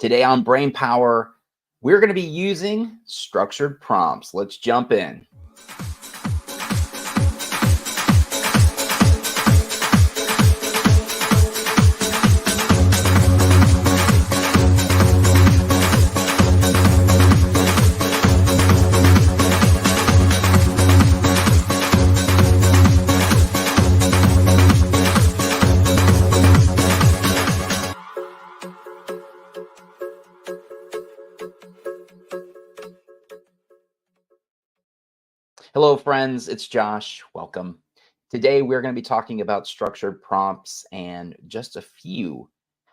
Today on Brainpower, we're going to be using structured prompts. Let's jump in. Hello, friends. It's Josh. Welcome. Today, we're going to be talking about structured prompts and just a few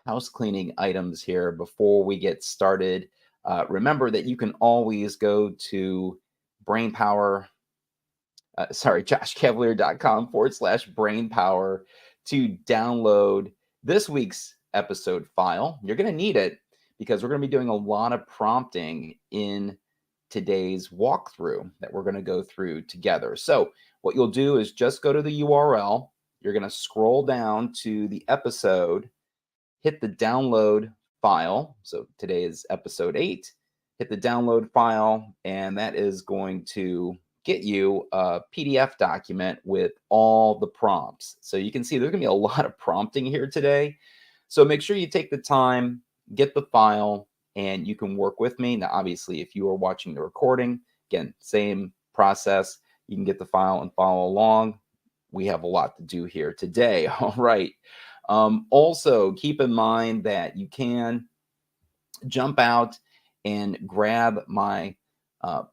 house cleaning items here before we get started. Remember that you can always go to Brainpower, joshcavalier.com/brainpower to download this week's episode file. You're going to need it because we're going to be doing a lot of prompting in today's walkthrough that we're going to go through together. So what you'll do is just go to the URL. You're going to scroll down to the episode, hit the download file. So today is episode 8. Hit the download file, and that is going to get you a PDF document with all the prompts. So you can see there's going to be a lot of prompting here today. So make sure you take the time, get the file, and you can work with me. Now, obviously, if you are watching the recording, again, same process. You can get the file and follow along. We have a lot to do here today. All right. Also, keep in mind that you can jump out and grab my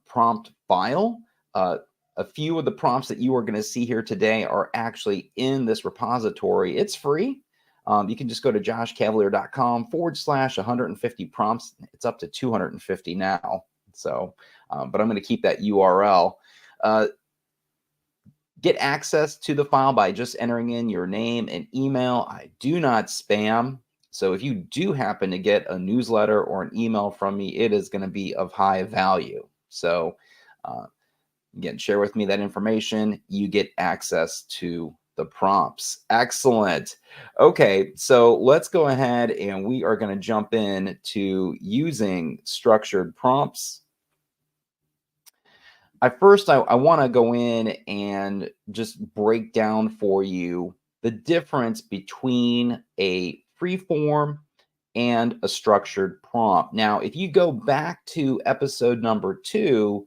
prompt file. A few of the prompts that you are going to see here today are actually in this repository. It's free. You can just go to joshcavalier.com/150 prompts. It's up to 250 now. So, but I'm going to keep that URL. Get access to the file by just entering in your name and email. I do not spam. So if you do happen to get a newsletter or an email from me, it is going to be of high value. So again, share with me that information. You get access to the prompts. Excellent. Okay, so let's go ahead and we are going to jump in to using structured prompts. I want to go in and just break down for you the difference between a free form and a structured prompt. Now, if you go back to episode number 2,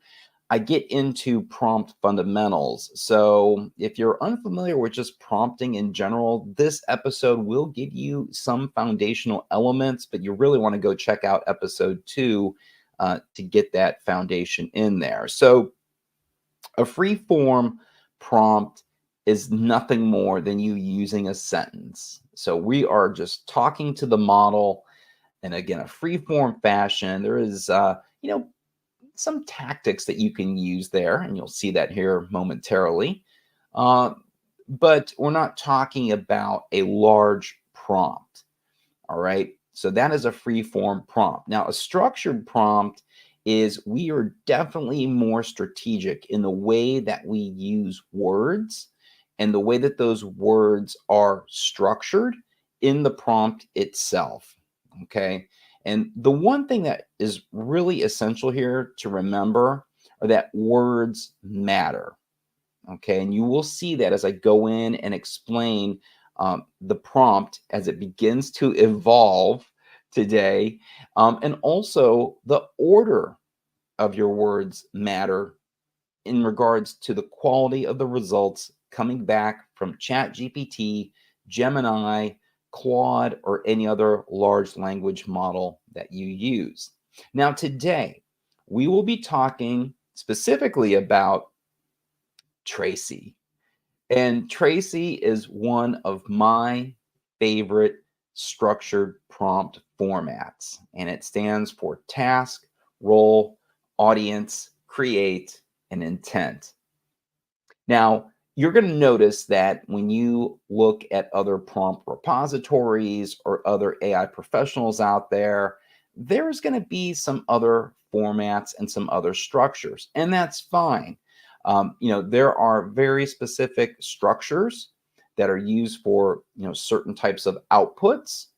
I get into prompt fundamentals. So if you're unfamiliar with just prompting in general, this episode will give you some foundational elements, but you really want to go check out episode 2 to get that foundation in there. So a free form prompt is nothing more than you using a sentence. So we are just talking to the model. And again, a free form fashion, there is, some tactics that you can use there, and you'll see that here momentarily. But we're not talking about a large prompt. All right. So that is a free form prompt. Now, a structured prompt is we are definitely more strategic in the way that we use words and the way that those words are structured in the prompt itself. Okay. And the one thing that is really essential here to remember are that words matter. Okay. And you will see that as I go in and explain the prompt as it begins to evolve today. And also the order of your words matter in regards to the quality of the results coming back from ChatGPT, Gemini, Claude, or any other large language model that you use. Now, today, we will be talking specifically about Tracy. And Tracy is one of my favorite structured prompt formats, and it stands for task, role, audience, create, and intent. Now, you're going to notice that when you look at other prompt repositories or other AI professionals out there, there's going to be some other formats and some other structures, and that's fine. There are very specific structures that are used for certain types of outputs.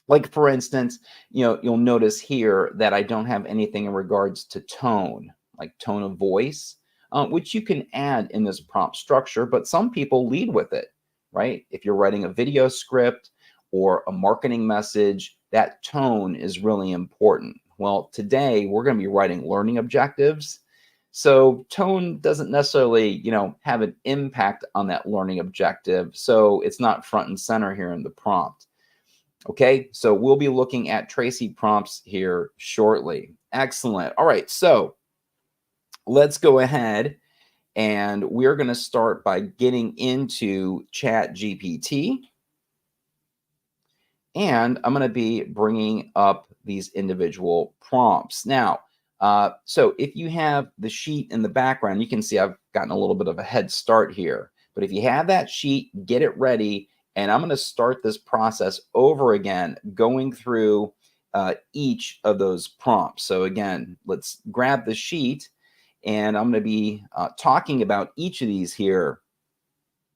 Like for instance, you'll notice here that I don't have anything in regards to tone, like tone of voice, which you can add in this prompt structure, but some people lead with it, right? If you're writing a video script or a marketing message, that tone is really important. Well, today we're going to be writing learning objectives. So tone doesn't necessarily, have an impact on that learning objective. So it's not front and center here in the prompt. Okay, so we'll be looking at Tracy prompts here shortly. Excellent. All right, so let's go ahead and we're going to start by getting into Chat GPT. And I'm going to be bringing up these individual prompts. Now, so if you have the sheet in the background, you can see I've gotten a little bit of a head start here. But if you have that sheet, get it ready. And I'm going to start this process over again, going through each of those prompts. So again, let's grab the sheet. And I'm going to be talking about each of these here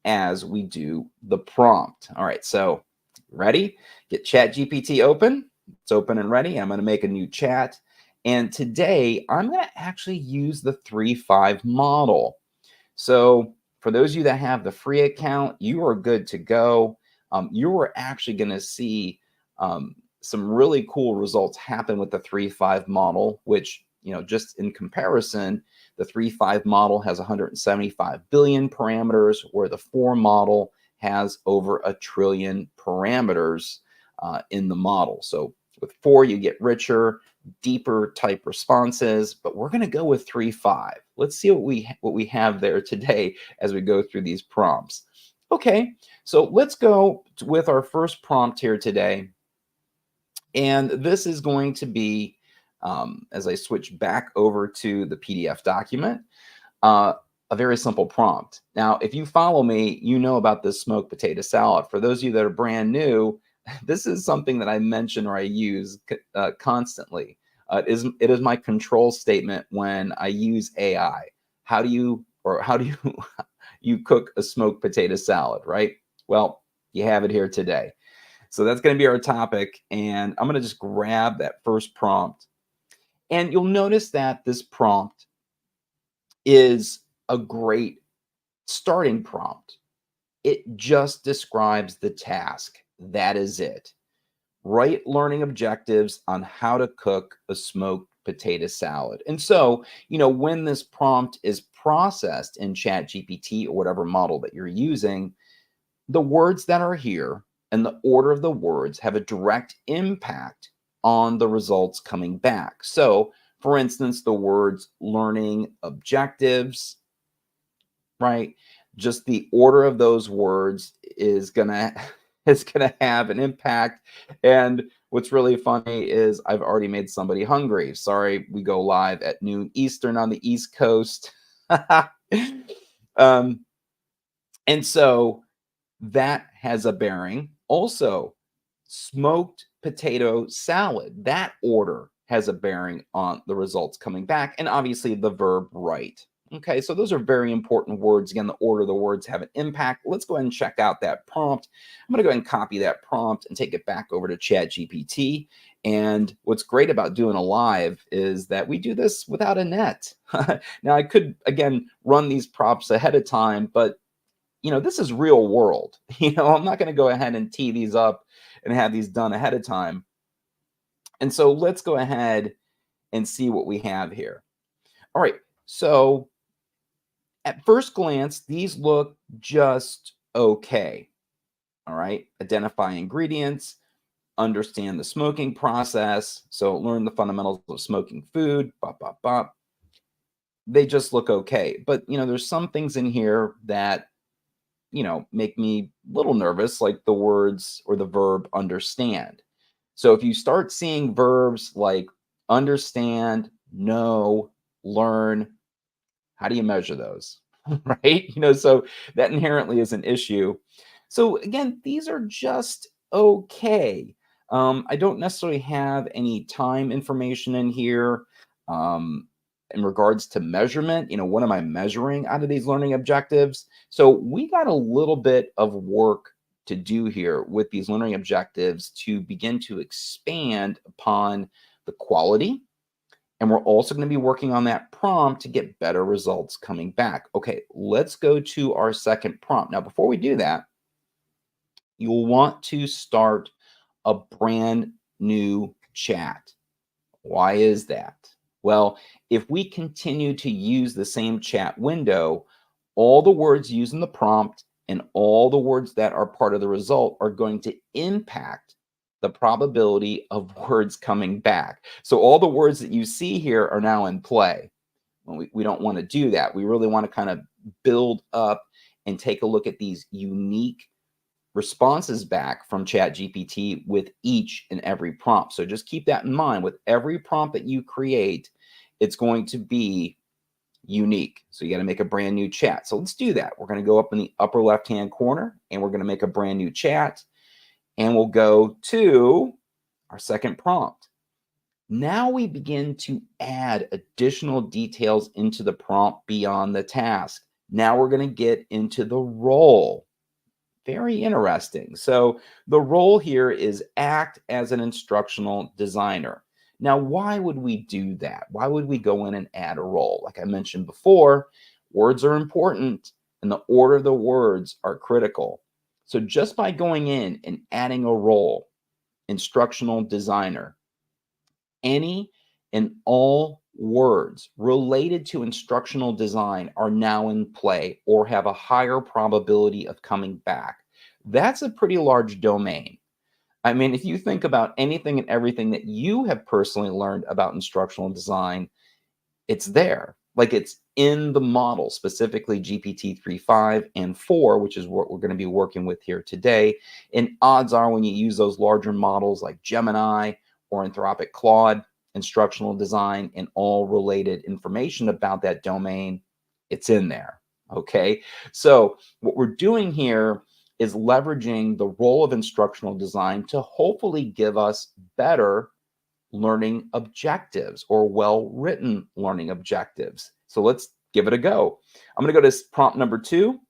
as we do the prompt. All right, so ready? Get Chat GPT open. It's open and ready. I'm going to make a new chat. And today I'm going to actually use the 3.5 model. So for those of you that have the free account, you are good to go. You are actually going to see some really cool results happen with the 3.5 model, which, just in comparison, the 3.5 model has 175 billion parameters, where the 4 model has over 1 trillion parameters in the model. So with 4, you get richer, deeper type responses, but we're going to go with 3.5. Let's see what we have there today as we go through these prompts. Okay, so let's go with our first prompt here today. And this is going to be, as I switch back over to the PDF document, a very simple prompt. Now, if you follow me, you know about this smoked potato salad. For those of you that are brand new, this is something that I mention or I use constantly. It is my control statement when I use AI. How do you you cook a smoked potato salad, right? Well, you have it here today. So that's going to be our topic, and I'm going to just grab that first prompt. And you'll notice that this prompt is a great starting prompt. It just describes the task. That is it. Write learning objectives on how to cook a smoked potato salad. And so, when this prompt is processed in ChatGPT or whatever model that you're using, the words that are here and the order of the words have a direct impact on the results coming back. So, for instance, the words learning objectives, right? Just the order of those words is gonna have an impact. And what's really funny is I've already made somebody hungry. Sorry, we go live at noon Eastern on the East Coast. And so that has a bearing. Also, smoked potato salad, that order has a bearing on the results coming back, and obviously the verb write. Okay, so those are very important words. Again, the order of the words have an impact. Let's go ahead and check out that prompt. I'm going to go ahead and copy that prompt and take it back over to ChatGPT. And what's great about doing a live is that we do this without a net. Now, I could, again, run these prompts ahead of time, but this is real world. I'm not going to go ahead and tee these up and have these done ahead of time. And so let's go ahead and see what we have here. All right. So at first glance, these look just okay. All right. Identify ingredients, understand the smoking process. So learn the fundamentals of smoking food. Bop, bop, bop. They just look okay. But, there's some things in here that make me a little nervous, like the words or the verb understand. So if you start seeing verbs like understand, know, learn, how do you measure those? Right? So that inherently is an issue. So again, these are just okay. I don't necessarily have any time information in here. In regards to measurement, what am I measuring out of these learning objectives? So we got a little bit of work to do here with these learning objectives to begin to expand upon the quality. And we're also going to be working on that prompt to get better results coming back. Okay, let's go to our second prompt. Now, before we do that, you'll want to start a brand new chat. Why is that? Well, if we continue to use the same chat window, all the words used in the prompt and all the words that are part of the result are going to impact the probability of words coming back. So all the words that you see here are now in play. Well, we don't want to do that. We really want to kind of build up and take a look at these unique responses back from ChatGPT with each and every prompt. So just keep that in mind. With every prompt that you create, it's going to be unique. So you got to make a brand new chat. So let's do that. We're going to go up in the upper left-hand corner and we're going to make a brand new chat. And we'll go to our second prompt. Now we begin to add additional details into the prompt beyond the task. Now we're going to get into the role. Very interesting. So the role here is act as an instructional designer. Now, why would we do that? Why would we go in and add a role? Like I mentioned before, words are important and the order of the words are critical. So just by going in and adding a role, instructional designer, any and all words related to instructional design are now in play or have a higher probability of coming back. That's a pretty large domain. I mean, if you think about anything and everything that you have personally learned about instructional design, it's there. Like it's in the model, specifically GPT 3.5 and 4, which is what we're going to be working with here today. And odds are when you use those larger models like Gemini or Anthropic Claude, instructional design and all related information about that domain, it's in there. Okay. So what we're doing here is leveraging the role of instructional design to hopefully give us better learning objectives or well-written learning objectives. So let's give it a go. I'm going to go to prompt number 2.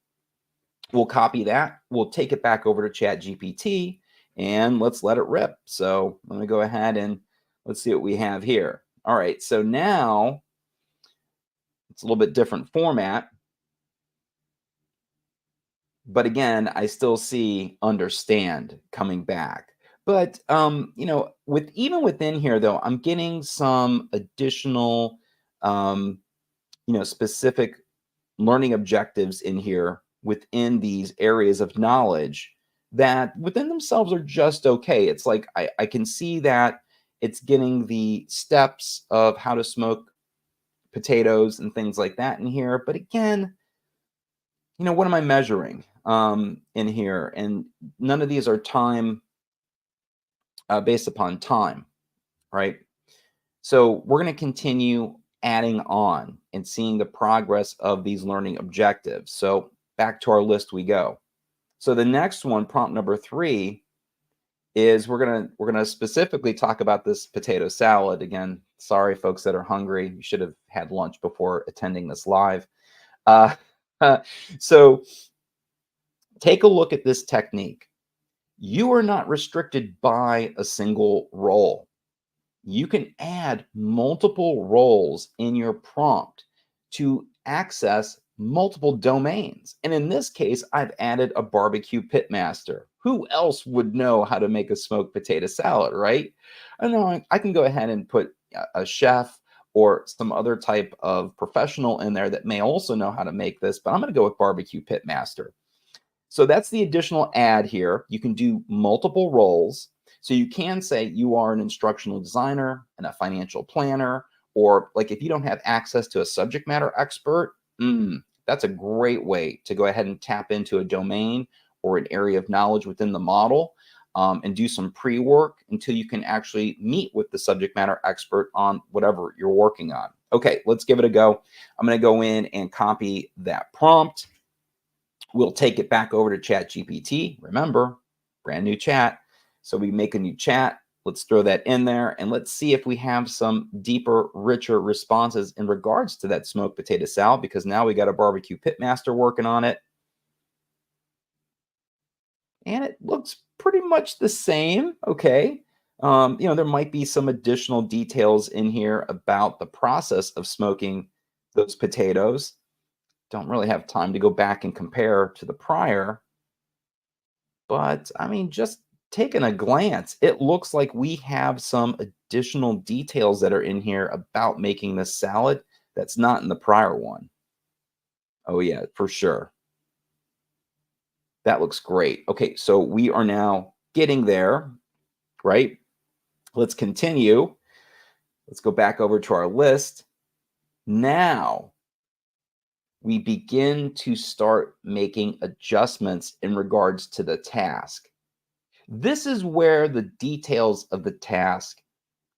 We'll copy that. We'll take it back over to ChatGPT and let's let it rip. So I'm going to go ahead and let's see what we have here. All right. So now it's a little bit different format. But again, I still see understand coming back. But even within here though, I'm getting some additional specific learning objectives in here within these areas of knowledge that within themselves are just okay. It's like I can see that it's getting the steps of how to smoke potatoes and things like that in here. But again, what am I measuring in here? And none of these are time based upon time, right? So we're going to continue adding on and seeing the progress of these learning objectives. So back to our list we go. So the next one, prompt number 3, is we're gonna specifically talk about this potato salad. Again, sorry folks that are hungry, you should have had lunch before attending this live. So take a look at this technique. You are not restricted by a single role. You can add multiple roles in your prompt to access multiple domains. And in this case, I've added a barbecue pitmaster. Who else would know how to make a smoked potato salad, right? I know I can go ahead and put a chef or some other type of professional in there that may also know how to make this, but I'm going to go with barbecue pitmaster. So that's the additional add here. You can do multiple roles. So you can say you are an instructional designer and a financial planner, or like if you don't have access to a subject matter expert, that's a great way to go ahead and tap into a domain or an area of knowledge within the model and do some pre-work until you can actually meet with the subject matter expert on whatever you're working on. Okay, let's give it a go. I'm going to go in and copy that prompt. We'll take it back over to ChatGPT. Remember, brand new chat. So we make a new chat. Let's throw that in there and let's see if we have some deeper, richer responses in regards to that smoked potato salad, because now we got a barbecue pitmaster working on it. and it looks pretty much the same. Okay. There might be some additional details in here about the process of smoking those potatoes. Don't really have time to go back and compare to the prior, but I mean, just taking a glance, it looks like we have some additional details that are in here about making this salad that's not in the prior one. Oh, yeah, for sure. That looks great. Okay, so we are now getting there, right? Let's continue. Let's go back over to our list. Now we begin to start making adjustments in regards to the task. This is where the details of the task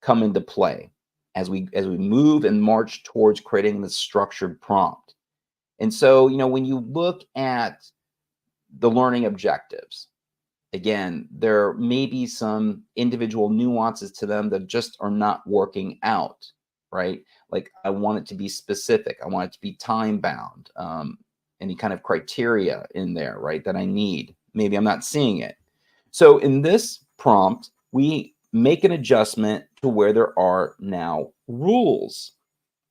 come into play as we move and march towards creating the structured prompt. And so, when you look at the learning objectives, again, there may be some individual nuances to them that just are not working out, right? Like I want it to be specific, I want it to be time bound, any kind of criteria in there, right? That I need. Maybe I'm not seeing it. So in this prompt, we make an adjustment to where there are now rules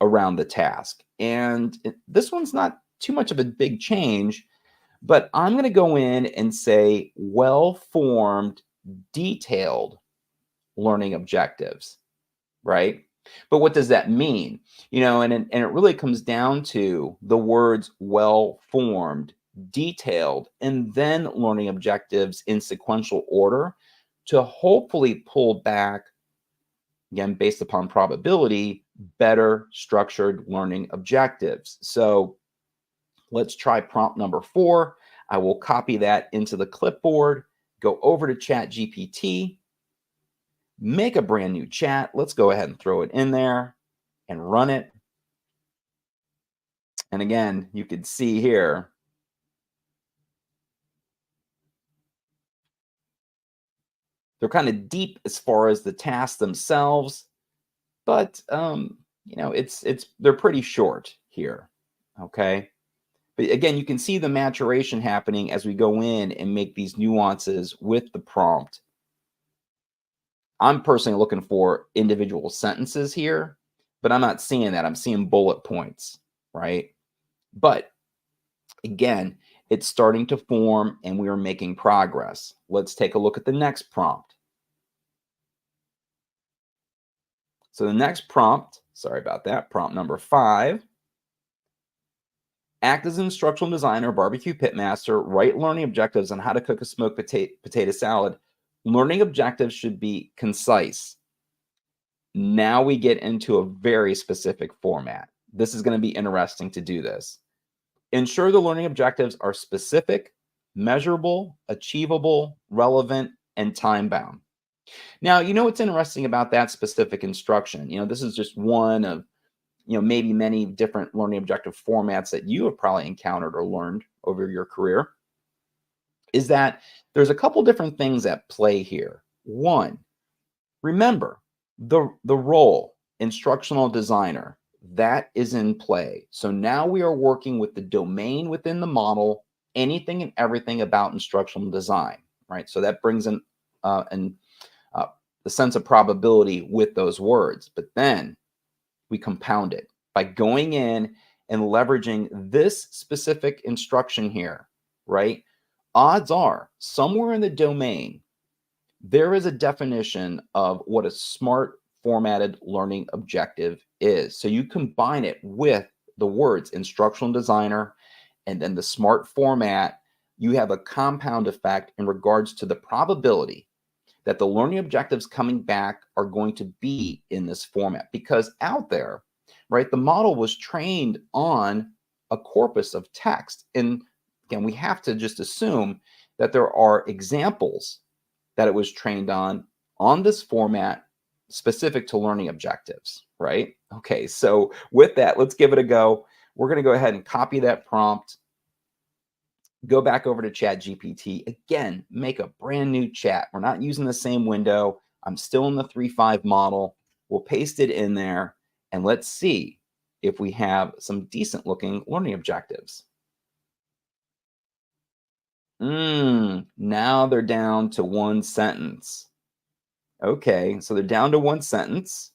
around the task. And this one's not too much of a big change, but I'm going to go in and say well-formed, detailed learning objectives, right? But what does that mean? And it really comes down to the words well-formed, detailed, and then learning objectives in sequential order to hopefully pull back, again, based upon probability, better structured learning objectives. So let's try prompt number 4. I will copy that into the clipboard, go over to ChatGPT, make a brand new chat. Let's go ahead and throw it in there and run it. And again, you can see here, they're kind of deep as far as the tasks themselves, but it's they're pretty short here. Okay. But again, you can see the maturation happening as we go in and make these nuances with the prompt. I'm personally looking for individual sentences here, but I'm not seeing that. I'm seeing bullet points, right? But again, it's starting to form and we are making progress. Let's take a look at the next prompt. So the next prompt, sorry about that, prompt number 5. Act as an instructional designer, barbecue pitmaster, write learning objectives on how to cook a smoked potato salad. Learning objectives should be concise. Now we get into a very specific format. This is going to be interesting to do this. Ensure the learning objectives are specific, measurable, achievable, relevant, and time-bound. Now, what's interesting about that specific instruction? This is just one of, maybe many different learning objective formats that you have probably encountered or learned over your career, is that there's a couple different things at play here. One, remember the role instructional designer that is in play. So now we are working with the domain within the model, anything and everything about instructional design, right? So that brings in the sense of probability with those words, but then we compound it by going in and leveraging this specific instruction here, right? Odds are somewhere in the domain, there is a definition of what a smart formatted learning objective is. So you combine it with the words instructional designer and then the smart format, you have a compound effect in regards to the probability that the learning objectives coming back are going to be in this format, because out there, right, the model was trained on a corpus of text. And again, we have to just assume that there are examples that it was trained on this format specific to learning objectives, right? Okay, so with that, let's give it a go. We're going to go ahead and copy that prompt, go back over to ChatGPT. Again, make a brand new chat. We're not using the same window. I'm still in the 3.5 model. We'll paste it in there, and let's see if we have some decent looking learning objectives. Now they're down to one sentence. Okay, so they're down to one sentence.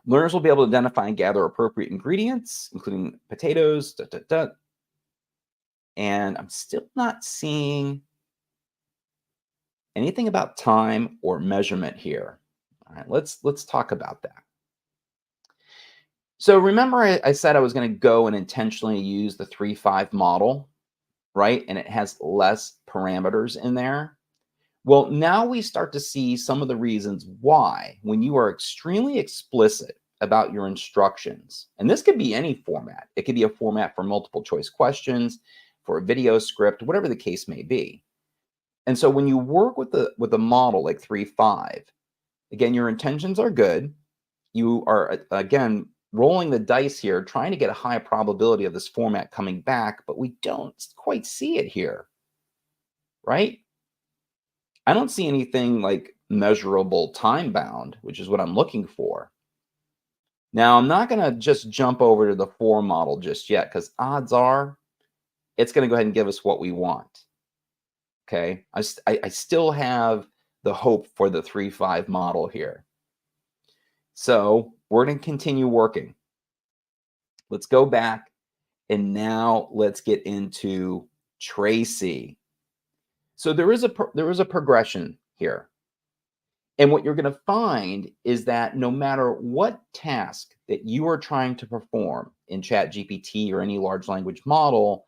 Learners will be able to identify and gather appropriate ingredients, including potatoes, and I'm still not seeing anything about time or measurement here. All right, let's talk about that. So remember I said I was going to go and intentionally use the 3-5 model, right? And it has less parameters in there. Well, now we start to see some of the reasons why, when you are extremely explicit about your instructions, and this could be any format. It could be a format for multiple choice questions, for a video script, whatever the case may be. And so when you work with a model like 3-5, again, your intentions are good. You are, again, rolling the dice here, trying to get a high probability of this format coming back, but we don't quite see it here, right? I don't see anything like measurable time bound, which is what I'm looking for. Now, I'm not going to just jump over to the 4 model just yet, because odds are it's going to go ahead and give us what we want. Okay. I still have the hope for the 3-5 model here. So we're going to continue working. Let's go back, and now let's get into Tracy. So there is a progression here. And what you're going to find is that no matter what task that you are trying to perform in ChatGPT or any large language model,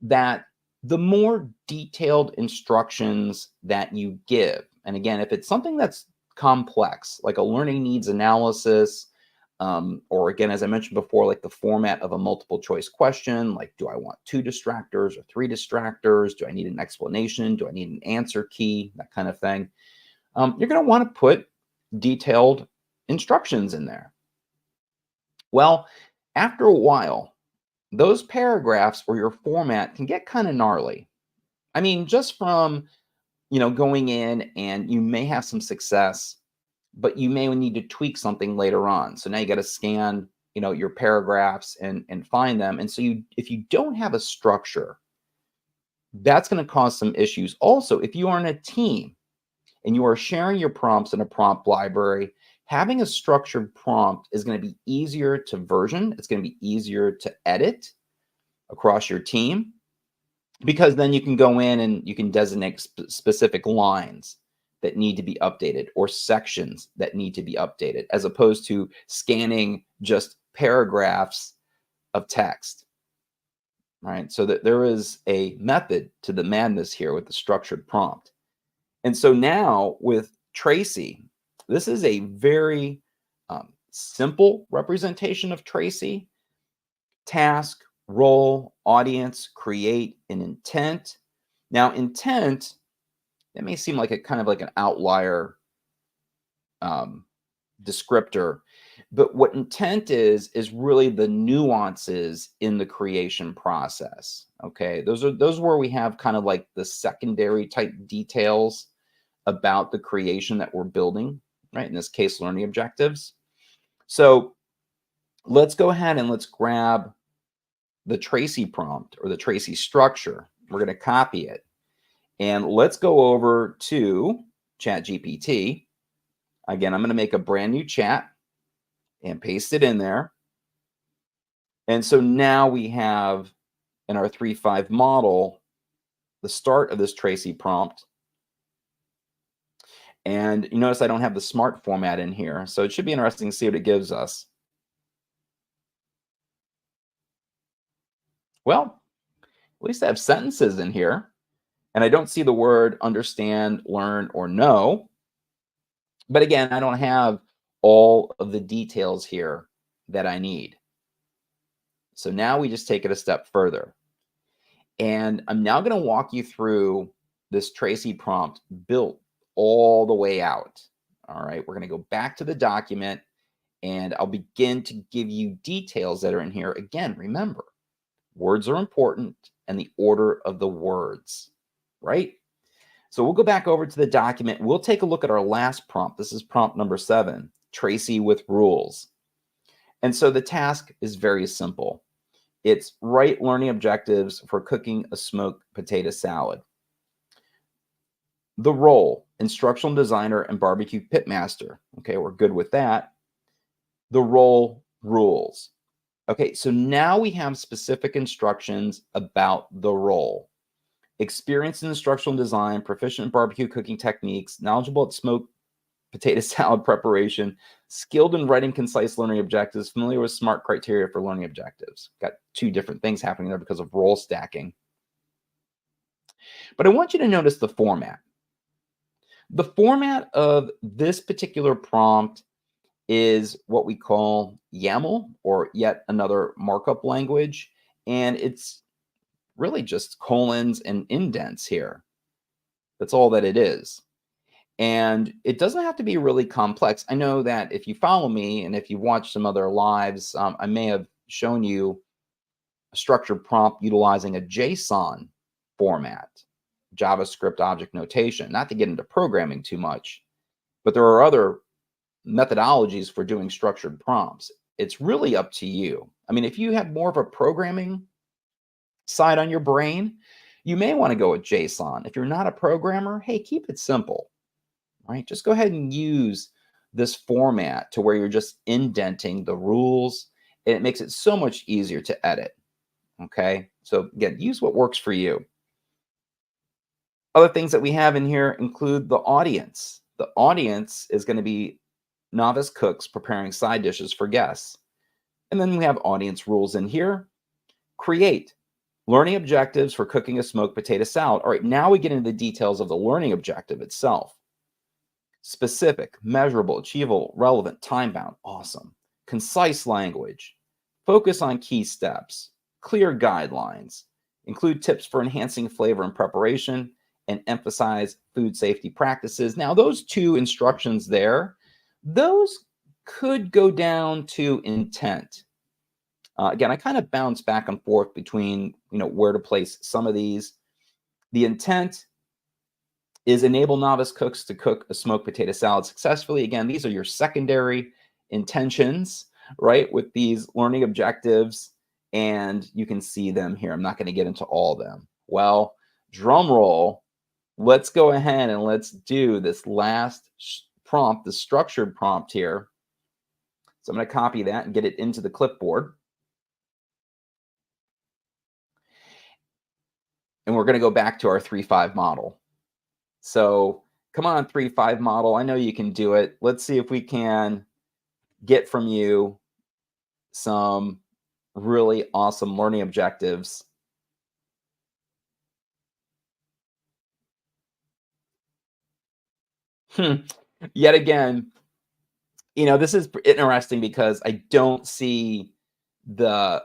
that the more detailed instructions that you give, and again, if it's something that's complex, like a learning needs analysis, or again, as I mentioned before, like the format of a multiple choice question, like do I want 2 distractors or 3 distractors? Do I need an explanation? Do I need an answer key? That kind of thing. You're going to want to put detailed instructions in there. Well, after a while, those paragraphs or your format can get kind of gnarly. I mean, just from, going in, and you may have some success, but you may need to tweak something later on. So now you got to scan, your paragraphs and find them. And so if you don't have a structure, that's going to cause some issues. Also, if you are in a team and you are sharing your prompts in a prompt library, having a structured prompt is going to be easier to version. It's going to be easier to edit across your team, because then you can go in and you can designate specific lines that need to be updated or sections that need to be updated, as opposed to scanning just paragraphs of text. All right, so that there is a method to the madness here with the structured prompt. And so now with Tracy, this is a very simple representation of Tracy. Task, role, audience, create, and intent. Now, intent, that may seem like a kind of like an outlier descriptor, but what intent is really the nuances in the creation process. Okay, those are where we have kind of like the secondary type details about the creation that we're building, right? In this case, learning objectives. So let's go ahead and let's grab the Tracy prompt or the Tracy structure. We're going to copy it. And let's go over to ChatGPT. Again, I'm going to make a brand new chat and paste it in there. And so now we have in our 3-5 model the start of this Tracy prompt. And you notice I don't have the smart format in here. So it should be interesting to see what it gives us. Well, at least I have sentences in here. And I don't see the word understand, learn, or know. But again, I don't have all of the details here that I need. So now we just take it a step further. And I'm now going to walk you through this Tracy prompt built all the way out. All right, we're going to go back to the document, and I'll begin to give you details that are in here. Again, remember, words are important and the order of the words, right? So we'll go back over to the document. We'll take a look at our last prompt. This is prompt number 7, Tracy with rules. And so the task is very simple. It's write learning objectives for cooking a smoked potato salad. The role, instructional designer and barbecue pitmaster. Okay, we're good with that. The role, rules. Okay, so now we have specific instructions about the role. Experienced in instructional design, proficient in barbecue cooking techniques, knowledgeable at smoked potato salad preparation, skilled in writing concise learning objectives, familiar with SMART criteria for learning objectives. Got two different things happening there because of role stacking. But I want you to notice the format. The format of this particular prompt is what we call YAML, or yet another markup language. And it's really just colons and indents here. That's all that it is. And it doesn't have to be really complex. I know that if you follow me and if you watch some other lives, I may have shown you a structured prompt utilizing a JSON format, JavaScript object notation, not to get into programming too much, but there are other methodologies for doing structured prompts. It's really up to you. I mean, if you have more of a programming side on your brain, you may want to go with JSON. If you're not a programmer, hey, keep it simple, right? Just go ahead and use this format to where you're just indenting the rules, and it makes it so much easier to edit, okay? So again, use what works for you. Other things that we have in here include the audience. The audience is going to be novice cooks preparing side dishes for guests. And then we have audience rules in here. Create learning objectives for cooking a smoked potato salad. All right, now we get into the details of the learning objective itself. Specific, measurable, achievable, relevant, time-bound. Awesome. Concise language. Focus on key steps. Clear guidelines. Include tips for enhancing flavor and preparation, and emphasize food safety practices. Now, those two instructions there, those could go down to intent. Again, I kind of bounce back and forth between, where to place some of these. The intent is enable novice cooks to cook a smoked potato salad successfully. Again, these are your secondary intentions, right, with these learning objectives, and you can see them here. I'm not going to get into all of them. Well, drum roll. Let's go ahead and let's do this last prompt, the structured prompt here. So I'm going to copy that and get it into the clipboard. And we're going to go back to our 3-5 model. So come on, 3-5 model. I know you can do it. Let's see if we can get from you some really awesome learning objectives. Yet again, this is interesting because I don't see the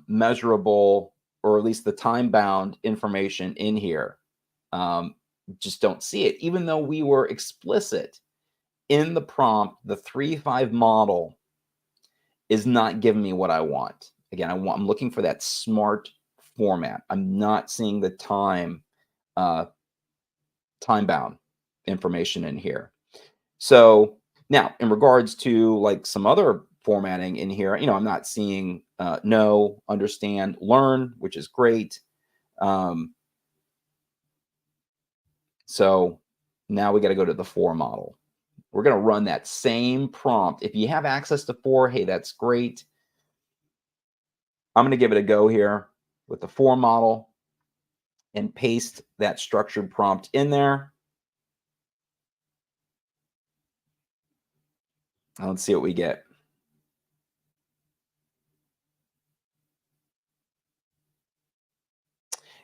measurable, or at least the time-bound information in here. Just don't see it, even though we were explicit in the prompt. The 3-5 model is not giving me what I want. Again, I'm looking for that SMART format. I'm not seeing the time-bound information in here. So now, in regards to like some other formatting in here, I'm not seeing know, understand, learn, which is great. So now we got to go to the 4 model. We're going to run that same prompt. If you have access to 4, hey, that's great. I'm going to give it a go here with the 4 model and paste that structured prompt in there. And let's see what we get.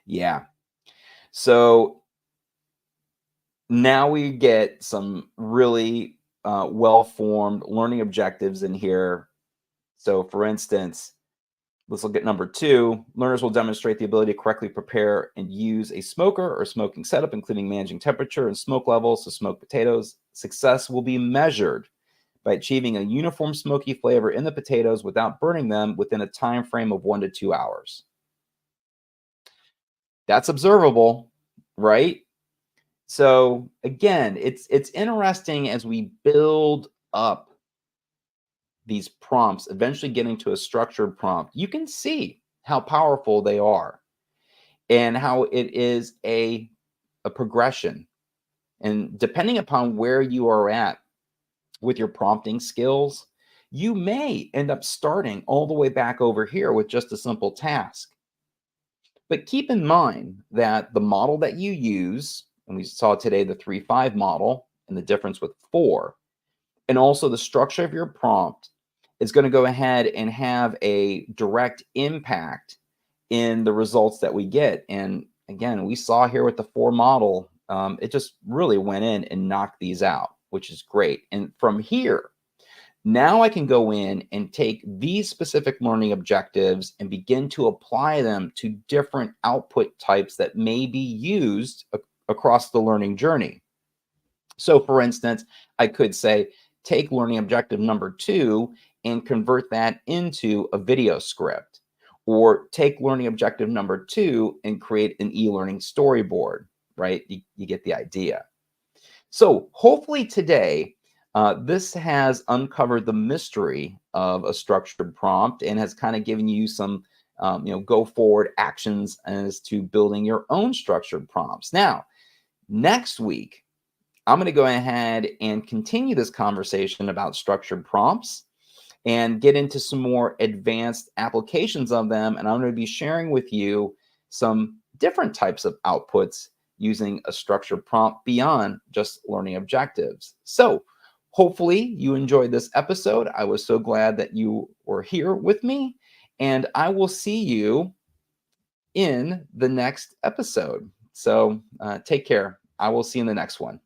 Yeah. So now we get some really well-formed learning objectives in here. So for instance, let's look at number 2. Learners will demonstrate the ability to correctly prepare and use a smoker or smoking setup, including managing temperature and smoke levels to smoke potatoes. Success will be measured by achieving a uniform smoky flavor in the potatoes without burning them within a time frame of 1 to 2 hours. That's observable, right? So again, it's interesting as we build up these prompts, eventually getting to a structured prompt. You can see how powerful they are and how it is a progression. And depending upon where you are at with your prompting skills, you may end up starting all the way back over here with just a simple task. But keep in mind that the model that you use, and we saw today the 3-5 model and the difference with 4, and also the structure of your prompt is going to go ahead and have a direct impact in the results that we get. And again, we saw here with the 4 model, it just really went in and knocked these out, which is great. And from here, now I can go in and take these specific learning objectives and begin to apply them to different output types that may be used across the learning journey. So for instance, I could say, take learning objective number 2 and convert that into a video script, or take learning objective number 2 and create an e-learning storyboard, right? You get the idea. So hopefully today, this has uncovered the mystery of a structured prompt and has kind of given you some go forward actions as to building your own structured prompts. Now, next week, I'm going to go ahead and continue this conversation about structured prompts and get into some more advanced applications of them. And I'm going to be sharing with you some different types of outputs using a structured prompt beyond just learning objectives. So hopefully you enjoyed this episode. I was so glad that you were here with me, and I will see you in the next episode. So take care. I will see you in the next one.